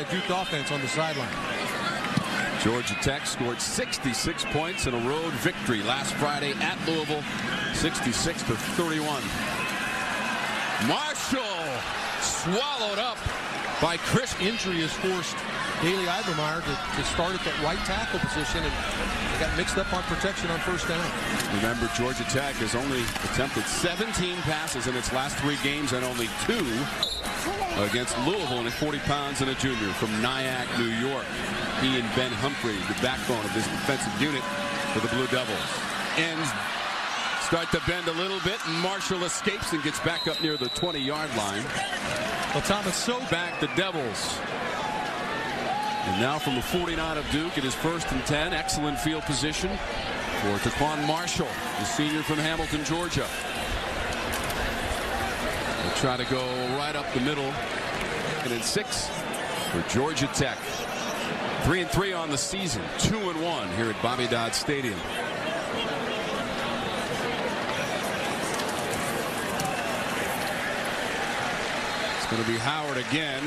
the Duke offense on the sideline. Georgia Tech scored 66 points in a road victory last Friday at Louisville, 66-31. Marshall swallowed up by Chris. Injury has forced Haley Ivermeyer to start at that right tackle position, and they got mixed up on protection on first down. Remember, Georgia Tech has only attempted 17 passes in its last 3 games and only 2 against Louisville, and at 40 pounds and a junior from Nyack, New York. He and Ben Humphrey, the backbone of this defensive unit for the Blue Devils. Ends start to bend a little bit, and Marshall escapes and gets back up near the 20-yard line. Well, Thomas, so back the Devils. And now from the 49 of Duke, it is 1st and 10. Excellent field position for Taquan Marshall, the senior from Hamilton, Georgia. They'll try to go right up the middle. 2nd and 6 for Georgia Tech. 3-3 on the season, 2-1 here at Bobby Dodd Stadium. It's going to be Howard again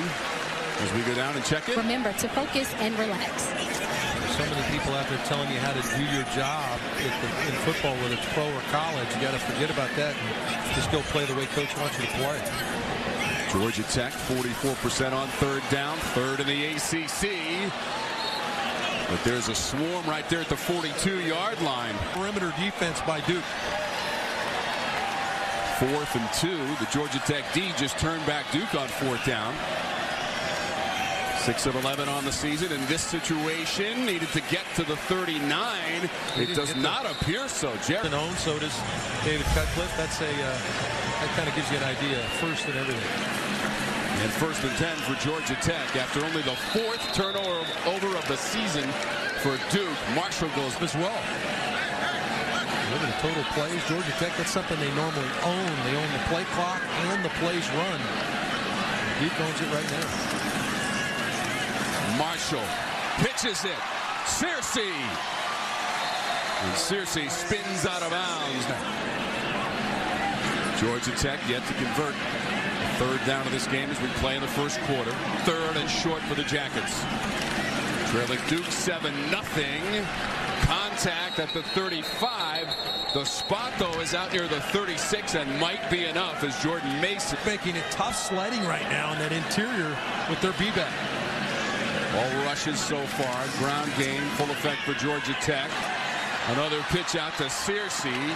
as we go down and check it. Remember to focus and relax. There's so many people out there telling you how to do your job in football, whether it's pro or college. You got to forget about that and just go play the way coach wants you to play. Georgia Tech 44% on 3rd down, 3rd in the ACC. But there's a swarm right there at the 42-yard line. Perimeter defense by Duke. 4th and 2. The Georgia Tech D just turned back Duke on 4th down. 6 of 11 on the season in this situation. Needed to get to the 39. It does not appear so. Jared. So does David Cutcliffe. That's that kind of gives you an idea. 1st and everything. And 1st and 10 for Georgia Tech after only the 4th turnover of the season for Duke. Marshall goes as well. Look at the total plays. Georgia Tech, that's something they normally own. They own the play clock and the plays run. Duke owns it right now. Marshall pitches it. Searcy. And Searcy spins out of bounds. Georgia Tech yet to convert. 3rd down of this game as we play in the 1st quarter. 3rd and short for the Jackets. Trailing Duke 7-0. Contact at the 35. The spot, though, is out near the 36 and might be enough as Jordan Mason making it tough sledding right now in that interior with their B-back. All rushes so far. Ground game, full effect for Georgia Tech. Another pitch out to Searcy.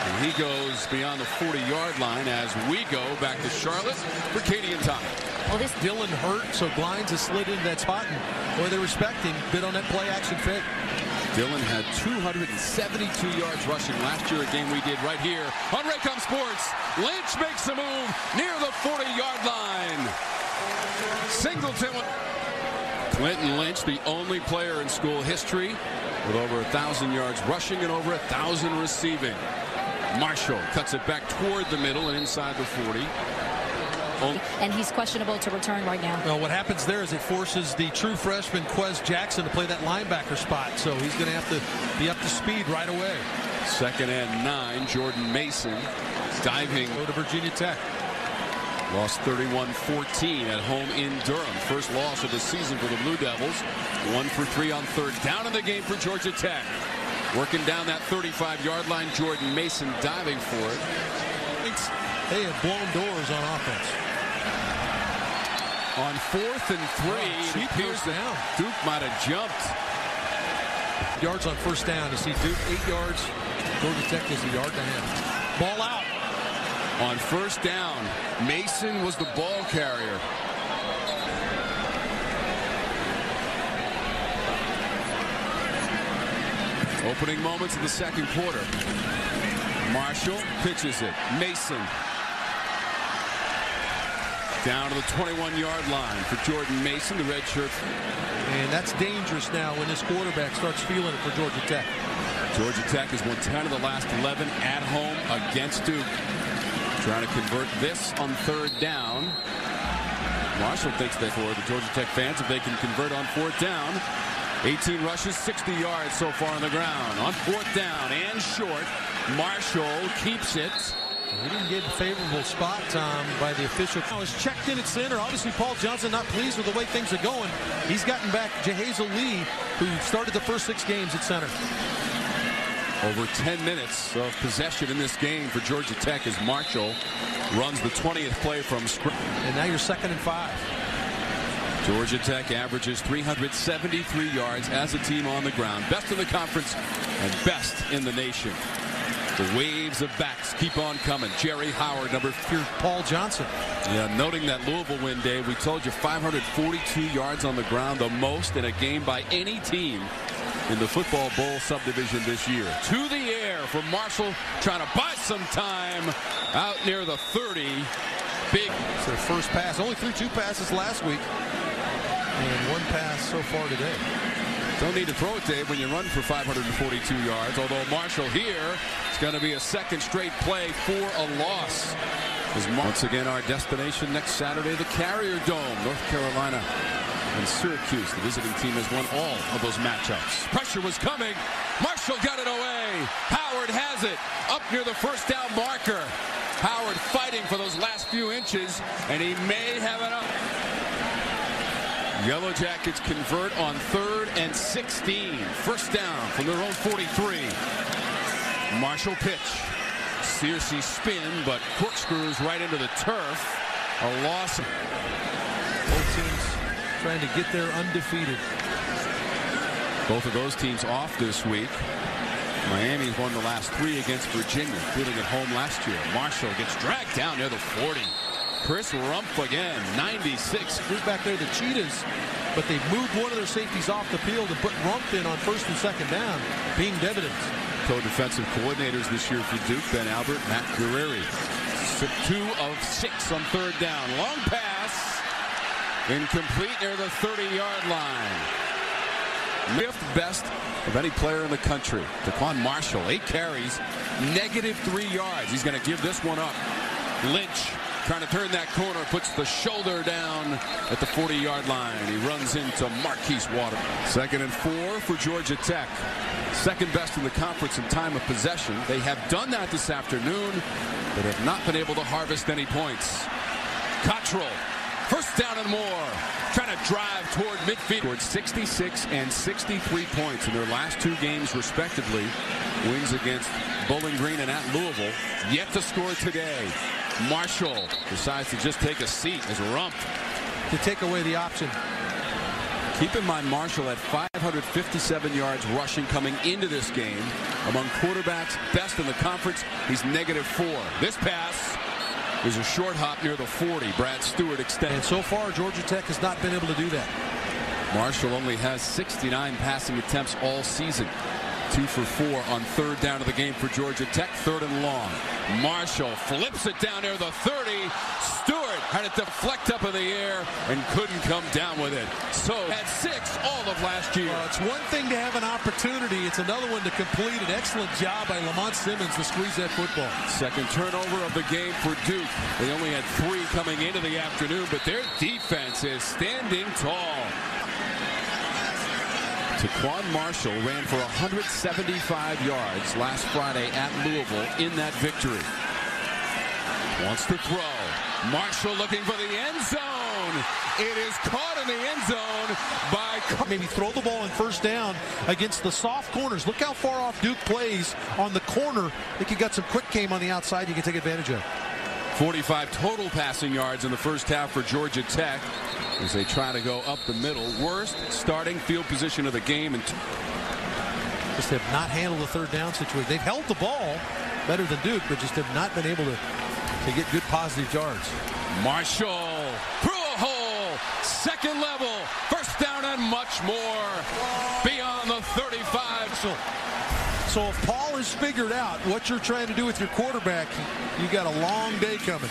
And he goes beyond the 40-yard line as we go back to Charlotte for Katie and Tommy. Well, this Dylan hurt, so Glines has slid into that spot, and boy, they respect him. Bit on that play-action fake. Dylan had 272 yards rushing last year, a game we did right here on Raycom Sports. Lynch makes a move near the 40-yard line. Singleton. Quentin Lynch, the only player in school history with over 1,000 yards rushing and over 1,000 receiving. Marshall cuts it back toward the middle and inside the 40. And he's questionable to return right now. Well, what happens there is it forces the true freshman Quez Jackson to play that linebacker spot. So he's going to have to be up to speed right away. 2nd and 9. Jordan Mason diving. Go to Virginia Tech. Lost 31-14 at home in Durham. First loss of the season for the Blue Devils. 1 for 3 on 3rd down in the game for Georgia Tech. Working down that 35-yard line, Jordan Mason diving for it. They have blown doors on offense. On 4th and 3, it appears down. Duke might have jumped. Yards on 1st down. You see Duke 8 yards. Georgia Tech is a yard and a half. Ball out. On 1st down, Mason was the ball carrier. Opening moments of the 2nd quarter. Marshall pitches it. Mason. Down to the 21-yard line for Jordan Mason, the red shirt. And that's dangerous now when this quarterback starts feeling it for Georgia Tech. Georgia Tech has won 10 of the last 11 at home against Duke. Trying to convert this on 3rd down. Marshall thinks that for the Georgia Tech fans, if they can convert on 4th down. 18 rushes, 60 yards so far on the ground. On 4th down and short, Marshall keeps it. He didn't get a favorable spot, Tom, by the official. Now is checked in at center. Obviously, Paul Johnson not pleased with the way things are going. He's gotten back Jahazel Lee, who started the first 6 games at center. Over 10 minutes of possession in this game for Georgia Tech as Marshall runs the 20th play from scrimmage. And now you're 2nd and 5. Georgia Tech averages 373 yards as a team on the ground. Best in the conference and best in the nation. The waves of backs keep on coming. Jerry Howard, number 4. Paul Johnson. Yeah, noting that Louisville win, Dave, we told you 542 yards on the ground, the most in a game by any team in the Football Bowl subdivision this year. To the air for Marshall, trying to buy some time out near the 30. Big. It's their first pass. Only threw 2 passes last week. And 1 pass so far today. Don't need to throw it, Dave, when you run for 542 yards. Although Marshall here, it's going to be a 2nd straight play for a loss. Once again, our destination next Saturday, the Carrier Dome, North Carolina and Syracuse. The visiting team has won all of those matchups. Pressure was coming. Marshall got it away. Howard has it up near the 1st down marker. Howard fighting for those last few inches, and he may have it up. Yellow Jackets convert on 3rd and 16. 1st down from their own 43. Marshall pitch. Searcy spin, but corkscrews right into the turf. A loss. Both teams trying to get there undefeated. Both of those teams off this week. Miami's won the last 3 against Virginia, including at home last year. Marshall gets dragged down near the 40. Chris Rumpf again, 96. Move back there, the Cheetahs, but they've moved one of their safeties off the field and put Rumpf in on 1st and 2nd down, being evidence. Co-defensive coordinators this year for Duke, Ben Albert, Matt Guerrieri. 2 of 6 on 3rd down. Long pass, incomplete near the 30-yard line. 5th best of any player in the country. Daquan Marshall, 8 carries, -3 yards. He's going to give this one up. Lynch trying to turn that corner, puts the shoulder down at the 40-yard line. He runs into Marquise Water. 2nd and 4 for Georgia Tech. 2nd best in the conference in time of possession. They have done that this afternoon, but have not been able to harvest any points. Cottrell, 1st down and more. Trying to drive toward midfield. Scored 66 and 63 points in their last 2 games, respectively. Wins against Bowling Green and at Louisville. Yet to score today. Marshall decides to just take a seat as Rumpf to take away the option. Keep in mind, Marshall had 557 yards rushing coming into this game. Among quarterbacks, best in the conference. He's -4. This pass is a short hop near the 40. Brad Stewart extended. And so far, Georgia Tech has not been able to do that. Marshall only has 69 passing attempts all season. 2 for 4 on 3rd down of the game for Georgia Tech. 3rd and long. Marshall flips it down near the 30. Stewart had it deflect up in the air and couldn't come down with it. So had 6 all of last year. It's one thing to have an opportunity. It's another one to complete. An excellent job by Lamont Simmons to squeeze that football. 2nd turnover of the game for Duke. They only had 3 coming into the afternoon, but their defense is standing tall. Daquan Marshall ran for 175 yards last Friday at Louisville in that victory. Wants to throw. Marshall looking for the end zone. It is caught in the end zone by... Maybe throw the ball on 1st down against the soft corners. Look how far off Duke plays on the corner. I think you got some quick game on the outside you can take advantage of. 45 total passing yards in the 1st half for Georgia Tech as they try to go up the middle. Worst starting field position of the game. And just have not handled the 3rd down situation. They've held the ball better than Duke, but just have not been able to get good positive yards. Marshall through a hole. 2nd level. 1st down and much more. Beyond the 35. So if Paul has figured out what you're trying to do with your quarterback, you got a long day coming.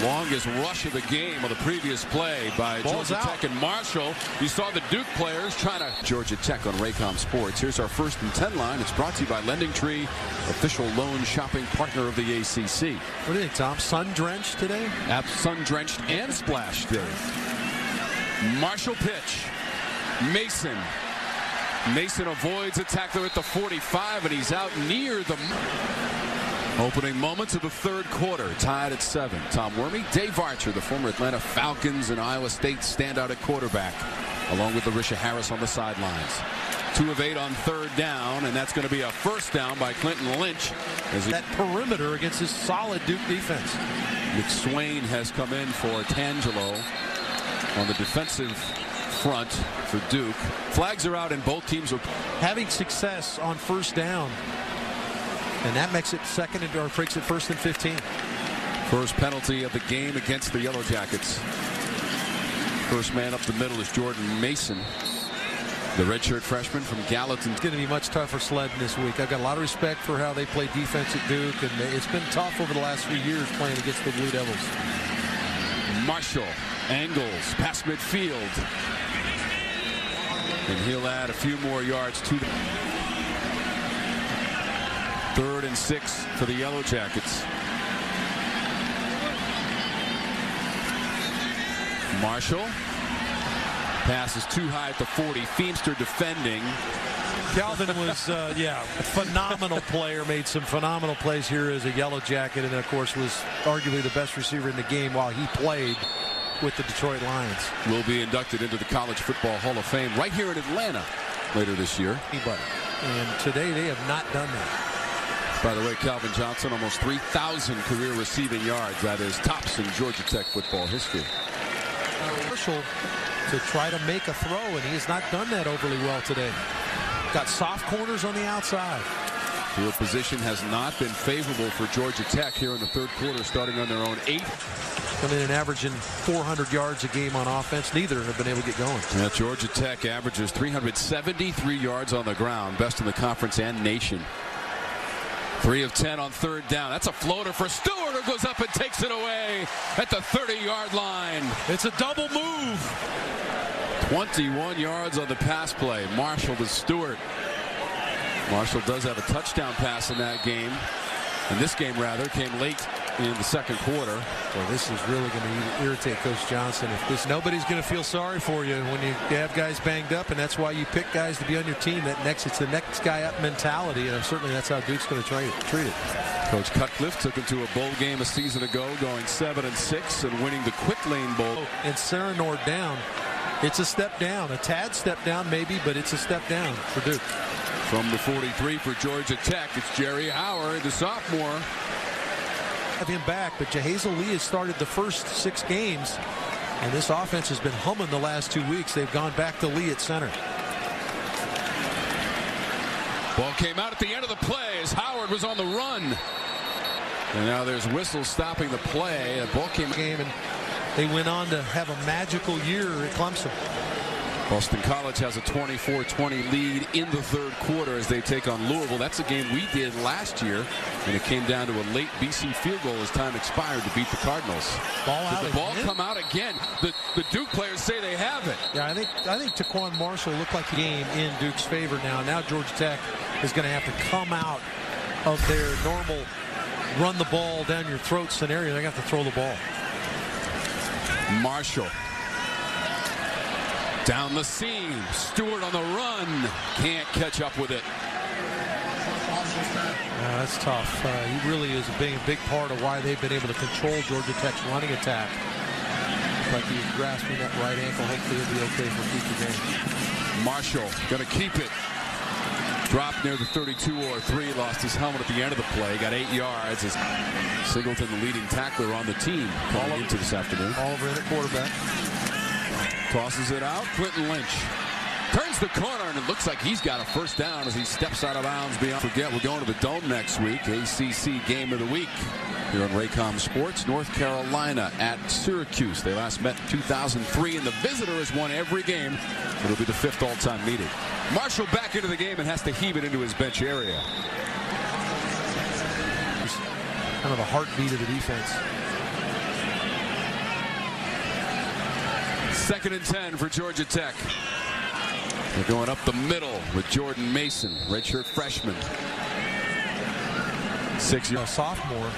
Longest rush of the game on the previous play by Georgia Tech and Marshall. You saw the Duke players trying to... Georgia Tech on Raycom Sports. Here's our 1st and 10 line. It's brought to you by Lending Tree, official loan shopping partner of the ACC. What do you think, Tom? Sun-drenched today? Sun-drenched and splashed day. Marshall pitch. Mason avoids a tackler at the 45, and he's out near the... Opening moments of the third quarter, tied at 7. Tom Wormy, Dave Archer, the former Atlanta Falcons and Iowa State standout at quarterback, along with Larisha Harris on the sidelines. 2 of 8 on third down, and that's going to be a first down by Quentin Lynch. That perimeter against this solid Duke defense. McSwain has come in for Tangelo on the defensive front for Duke. Flags are out and both teams are having success on first down. And that makes it second and or breaks it 1st and 15. First penalty of the game against the Yellow Jackets. First man up the middle is Jordan Mason, the redshirt freshman from Gallatin. It's going to be much tougher sledding this week. I've got a lot of respect for how they play defense at Duke, and it's been tough over the last few years playing against the Blue Devils. Marshall angles past midfield, and he'll add a few more yards to the 3rd and 6 for the Yellow Jackets. Marshall passes too high at the 40. Feemster defending. Calvin was, a phenomenal player, made some phenomenal plays here as a Yellow Jacket, and of course was arguably the best receiver in the game while he played with the Detroit Lions. Will be inducted into the College Football Hall of Fame right here in Atlanta later this year. And today they have not done that. By the way, Calvin Johnson, almost 3,000 career receiving yards. That is tops in Georgia Tech football history. Marshall to try to make a throw, and he has not done that overly well today. Got soft corners on the outside. Field position has not been favorable for Georgia Tech here in the third quarter, starting on their own 8. Coming in and averaging 400 yards a game on offense. Neither have been able to get going. Yeah, Georgia Tech averages 373 yards on the ground, best in the conference and nation. 3 of 10 on third down. That's a floater for Stewart, who goes up and takes it away at the 30-yard line. It's a double move. 21 yards on the pass play. Marshall to Stewart. Marshall does have a touchdown pass in that game. And this game, rather, came late in the second quarter. Well, this is really going to irritate Coach Johnson. Nobody's going to feel sorry for you when you have guys banged up, and that's why you pick guys to be on your team. It's the next guy up mentality, and certainly that's how Duke's going to treat it. Coach Cutcliffe took him to a bowl game a season ago, going 7-6 and winning the Quick Lane Bowl. And Serenor down. It's a step down, a tad step down maybe, but it's a step down for Duke. From the 43 for Georgia Tech, it's Jerry Howard, the sophomore. Have him back, but Jahazel Lee has started the first 6 games, and this offense has been humming the last 2 weeks. They've gone back to Lee at center. Ball came out at the end of the play as Howard was on the run. And now there's whistles stopping the play. The ball came game, and they went on to have a magical year at Clemson. Boston College has a 24-20 lead in the third quarter as they take on Louisville. That's a game we did last year, and it came down to a late BC field goal as time expired to beat the Cardinals. Did the ball come out again? The Duke players say they have it. Yeah, I think Taquan Marshall looked like a game in Duke's favor now. Now Georgia Tech is going to have to come out of their normal run the ball down your throat scenario. They're going to have to throw the ball. Marshall down the seam. Stewart on the run. Can't catch up with it. That's tough. He really is a big part of why they've been able to control Georgia Tech's running attack. Looks like he's grasping that right ankle. Hopefully he'll be okay for future games. Marshall going to keep it. Dropped near the 32 or 3. Lost his helmet at the end of the play. Got 8 yards. As Singleton, the leading tackler on the team, coming into this afternoon. Oliver in at quarterback. Tosses it out. Quentin Lynch turns the corner, and it looks like he's got a first down as he steps out of bounds. Forget, we're going to the Dome next week. ACC Game of the Week here on Raycom Sports. North Carolina at Syracuse. They last met in 2003, and the visitor has won every game. It'll be the 5th all-time meeting. Marshall back into the game and has to heave it into his bench area. Kind of the heartbeat of the defense. 2nd and 10 for Georgia Tech. They're going up the middle with Jordan Mason, redshirt freshman. 6-year sophomore,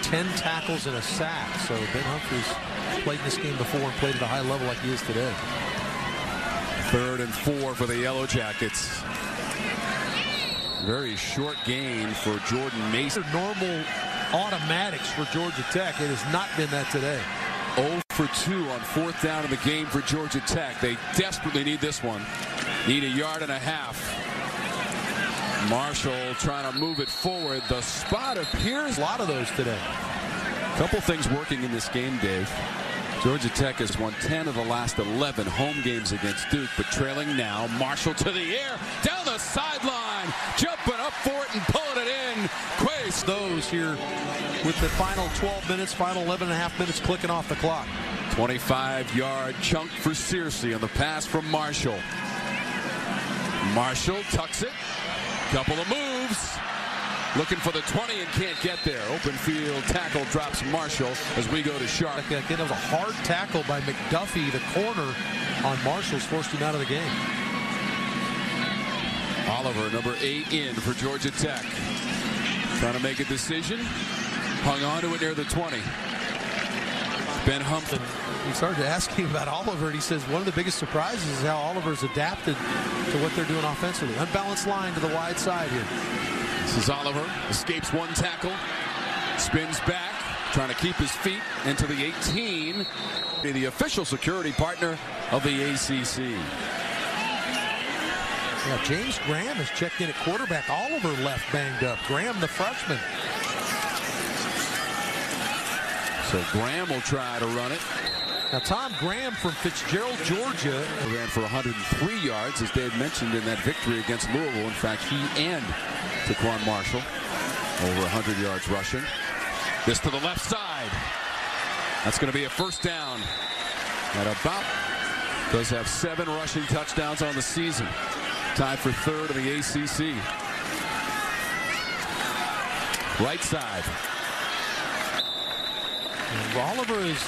10 tackles and a sack. So Ben Humphries played this game before and played at a high level like he is today. 3rd and 4 for the Yellow Jackets. Very short gain for Jordan Mason. Normal automatics for Georgia Tech. It has not been that today. 0 for 2 on 4th down in the game for Georgia Tech. They desperately need this one. Need a yard and a half. Marshall trying to move it forward. The spot appears. A lot of those today. A couple things working in this game, Dave. Georgia Tech has won 10 of the last 11 home games against Duke, but trailing now. Marshall to the air, down the sideline, jumping up for it and pulling it in. Quace. Those here with the final 12 minutes, final 11 and a half minutes clicking off the clock. 25-yard chunk for Searcy on the pass from Marshall. Marshall tucks it. Couple of moves. Looking for the 20 and can't get there. Open field tackle drops Marshall as we go to Sharp. Again, it was a hard tackle by McDuffie. The corner on Marshall's forced him out of the game. Oliver, number 8 in for Georgia Tech. Trying to make a decision. Hung on to it near the 20. Ben Humphrey. We started asking about Oliver, and he says one of the biggest surprises is how Oliver's adapted to what they're doing offensively. Unbalanced line to the wide side here. This is Oliver. Escapes one tackle. Spins back. Trying to keep his feet into the 18. The official security partner of the ACC. Yeah, James Graham has checked in at quarterback. Oliver left banged up. Graham, the freshman. So Graham will try to run it. Now Tom Graham from Fitzgerald, Georgia. Ran for 103 yards, as Dave mentioned, in that victory against Louisville. In fact, he and Taquan Marshall over 100 yards rushing. This to the left side. That's going to be a first down. At about does have 7 rushing touchdowns on the season. Tied for 3rd in the ACC. Right side. And Oliver is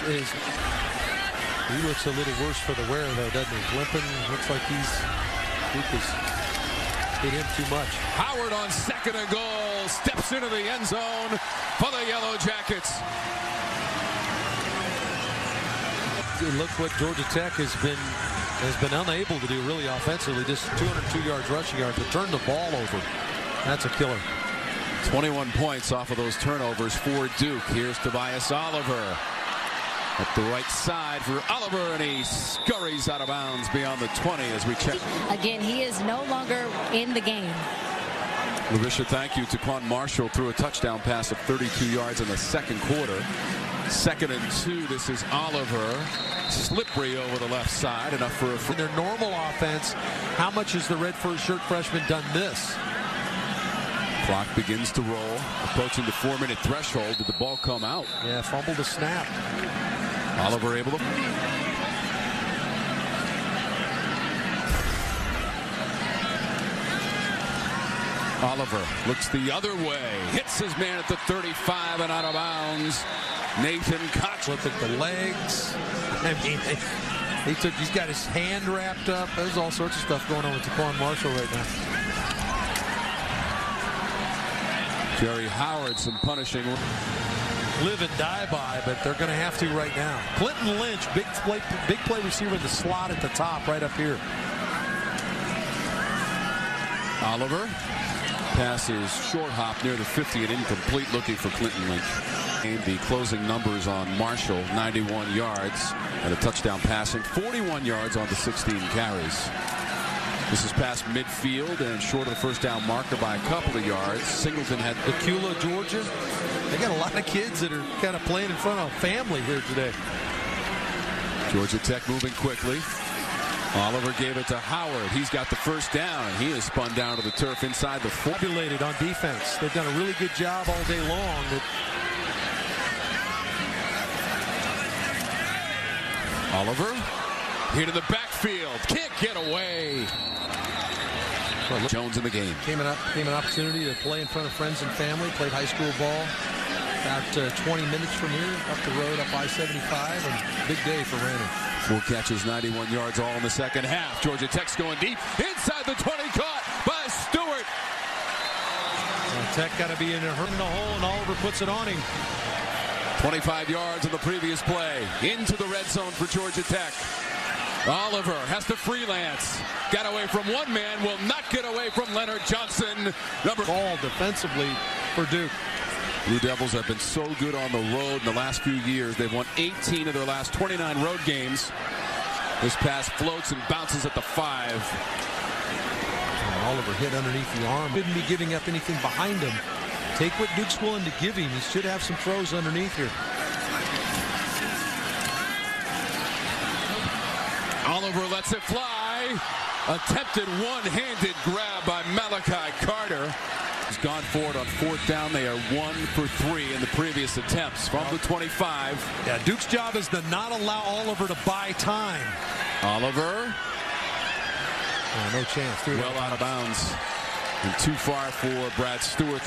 he looks a little worse for the wear though, doesn't he? Limping. Looks like Duke has hit him too much. Howard on 2nd and goal. Steps into the end zone for the Yellow Jackets. Look what Georgia Tech has been unable to do really offensively. Just 202 yards rushing yards to turn the ball over. That's a killer. 21 points off of those turnovers for Duke. Here's Tobias Oliver at the right side for Oliver, and he scurries out of bounds beyond the 20 as we check. Again, he is no longer in the game. LaVisha, thank you. Taquan Marshall threw a touchdown pass of 32 yards in the 2nd quarter. 2nd and 2. This is Oliver. Slippery over the left side. Enough for in their normal offense. How much has the red shirt freshman done this? Clock begins to roll. Approaching the 4-minute threshold. Did the ball come out? Yeah, fumbled the snap. Oliver able to. Oliver looks the other way. Hits his man at the 35 and out of bounds. Nathan Koch. Look at the legs. I mean, he's got his hand wrapped up. There's all sorts of stuff going on with Taquan Marshall right now. Jerry Howard, some punishing. Live and die by, but they're going to have to right now. Quentin Lynch, big play receiver in the slot at the top, right up here. Oliver passes short hop near the 50 and incomplete, looking for Quentin Lynch. And the closing numbers on Marshall: 91 yards and a touchdown passing, 41 yards on the 16 carries. This is past midfield and short of the first down marker by a couple of yards. Singleton had Decula, Georgia. They got a lot of kids that are kind of playing in front of family here today. Georgia Tech moving quickly. Oliver gave it to Howard. He's got the first down, and he is spun down to the turf inside the 4. Tabulated on defense. They've done a really good job all day long. Oliver here to the backfield. Can't get away. Well, Jones in the game. Came an opportunity to play in front of friends and family. Played high school ball. About 20 minutes from here, up the road, up I-75, and big day for Randy. 4 catches, 91 yards, all in the second half. Georgia Tech's going deep inside the 20, caught by Stewart. Well, Tech got to be in a hole, and Oliver puts it on him. 25 yards in the previous play. Into the red zone for Georgia Tech. Oliver has to freelance. Got away from one man, will not get away from Leonard Johnson. Ball defensively for Duke. Blue Devils have been so good on the road in the last few years. They've won 18 of their last 29 road games. This pass floats and bounces at the 5. And Oliver hit underneath the arm. Didn't be giving up anything behind him. Take what Duke's willing to give him. He should have some throws underneath here. Oliver lets it fly. Attempted one-handed grab by Malachi Carter. He's gone forward on 4th down. They are 1 for 3 in the previous attempts from the 25. Yeah, Duke's job is to not allow Oliver to buy time. Oliver. Oh, no chance. Well out of bounds. And too far for Brad Stewart.